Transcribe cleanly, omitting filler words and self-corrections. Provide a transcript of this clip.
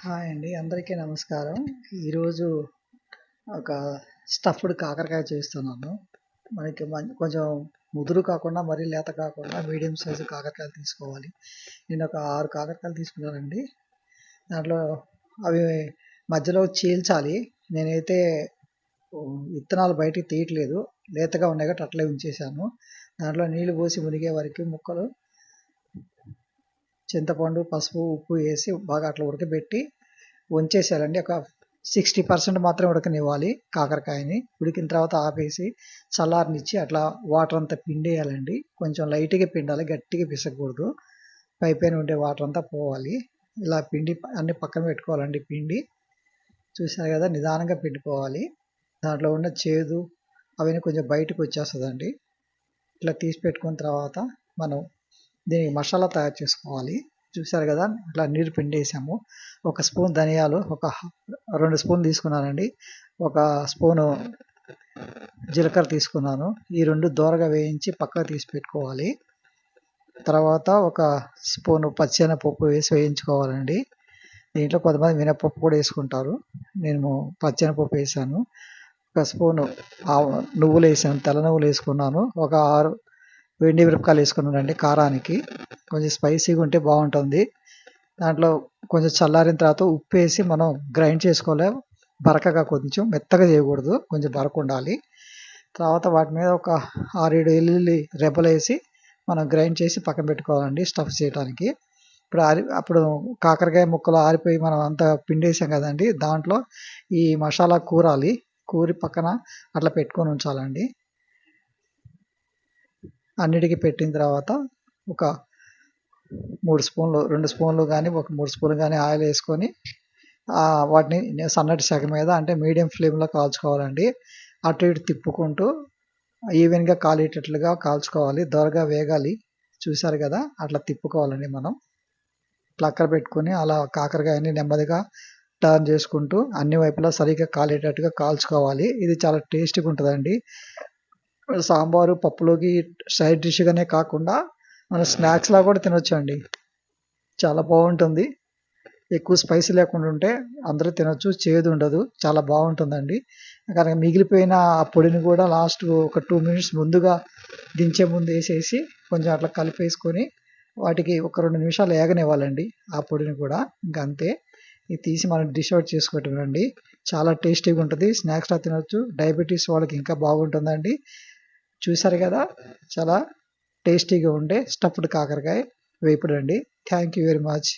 Hi అండి, అందరికీ నమస్కారం. ఈరోజు ఒక స్టఫ్డ్ కాకరకాయ చేస్తున్నాను. మనకి కొంచెం ముదురు కాకుండా మరీ లేత కాకుండా మీడియం సైజు కాకరకాయలు తీసుకోవాలి. నేను ఒక 6 కాకరకాయలు తీసుకున్నానండి. దాంట్లో అవి మధ్యలో చీల్చాలి. నేనైతే విత్తనాలు బయటికి తీయట్లేదు, లేతగా ఉన్నాయి కాబట్టి అట్లే ఉంచేసాను. దాంట్లో నీళ్లు పోసి మునిగే వరకు ముక్కలు చింతపండు, పసుపు, ఉప్పు వేసి బాగా అట్లా ఉడకబెట్టి ఉంచేసేయాలండి. ఒక 60% మాత్రం ఉడకనివ్వాలి కాకరకాయని. ఉడికిన తర్వాత ఆపేసి చల్లారనిచ్చి అట్లా వాటర్ అంతా పిండేయాలండి. కొంచెం లైట్గా పిండాలి, గట్టిగా పిసకూడదు. పైపైన ఉండే వాటర్ అంతా పోవాలి. ఇలా పిండి అన్ని పక్కన పెట్టుకోవాలండి. పిండి చూసారు కదా, నిదానంగా పిండుకోవాలి. దాంట్లో ఉన్న చేదు అవన్నీ కొంచెం బయటకు వచ్చేస్తుందండి. ఇట్లా తీసి పెట్టుకున్న తర్వాత మనం దీనికి మసాలా తయారు చేసుకోవాలి. చూసారు కదా, ఇట్లా నీరు పిండేసాము. ఒక స్పూన్ ధనియాలు, ఒక 2 స్పూన్లు తీసుకున్నానండి. ఒక స్పూను జీలకర్ర తీసుకున్నాను. ఈ 2 దోరగా వేయించి పక్కకు తీసి పెట్టుకోవాలి. తర్వాత ఒక స్పూను పచ్చెనపప్పు వేసి వేయించుకోవాలండి. దీంట్లో కొంతమంది మినపప్పు కూడా వేసుకుంటారు. నేను పచ్చెనపప్పు వేసాను. ఒక స్పూను నువ్వులు వేసాను, తెల్ల నువ్వులు వేసుకున్నాను. ఒక 6 ఎండు మిరపకాయలు వేసుకున్నానండి కారానికి. కొంచెం స్పైసీగా ఉంటే బాగుంటుంది. దాంట్లో కొంచెం చల్లారిన తర్వాత ఉప్పు వేసి మనం గ్రైండ్ చేసుకోవాలి. బరకగా, కొంచెం మెత్తగా చేయకూడదు, కొంచెం బరక ఉండాలి. తర్వాత వాటి మీద ఒక 6-7 వెల్లుల్లి రెబ్బలు వేసి మనం గ్రైండ్ చేసి పక్కన పెట్టుకోవాలండి స్టఫ్ చేయడానికి. అప్పుడు కాకరకాయ ముక్కలు ఆరిపోయి మనం అంతా పిండేసాం కదండి, దాంట్లో ఈ మసాలా కూరాలి. కూరి పక్కన అట్లా పెట్టుకొని ఉంచాలండి. అన్నిటికీ పెట్టిన తర్వాత ఒక 3 స్పూన్లు, 2 స్పూన్లు కానీ ఒక 3 స్పూన్లు కానీ ఆయిల్ వేసుకొని వాటిని సన్నటి సెగ మీద అంటే మీడియం ఫ్లేమ్లో కాల్చుకోవాలండి. అటు ఇటు తిప్పుకుంటూ ఈవెన్గా కాలేటట్లుగా కాల్చుకోవాలి. దోరగా వేగాలి. చూసారు కదా, అట్లా తిప్పుకోవాలండి. మనం ఇట్లా అక్కడ పెట్టుకొని అలా కాకరకాయని నెమ్మదిగా టర్న్ చేసుకుంటూ అన్ని వైపులా సరిగ్గా కాలేటట్టుగా కాల్చుకోవాలి. ఇది చాలా టేస్టీగా ఉంటుందండి. సాంబారు, పప్పులోకి సైడ్ డిష్గానే కాకుండా మన స్నాక్స్లా కూడా తినొచ్చండి. చాలా బాగుంటుంది. ఎక్కువ స్పైసీ లేకుండా ఉంటే అందరూ తినొచ్చు, చేదు ఉండదు, చాలా బాగుంటుందండి. కానీ మిగిలిపోయిన ఆ పొడిని కూడా లాస్ట్ ఒక 2 మినిట్స్ ముందుగా దించే ముందు వేసేసి కొంచెం అట్లా కలిపేసుకొని వాటికి ఒక 2 నిమిషాలు ఏగనివ్వాలండి ఆ పొడిని కూడా. ఇంకా అంతే, ఇది తీసి మనం డిష్ అవుట్ చేసుకోవటమేనండి. చాలా టేస్టీగా ఉంటుంది, స్నాక్స్లా తినొచ్చు. డయాబెటీస్ వాళ్ళకి ఇంకా బాగుంటుందండి. చూసారు కదా, చాలా టేస్టీగా ఉండే స్టఫ్డ్ కాకరకాయ వేపుడు అండి. Thank you very much.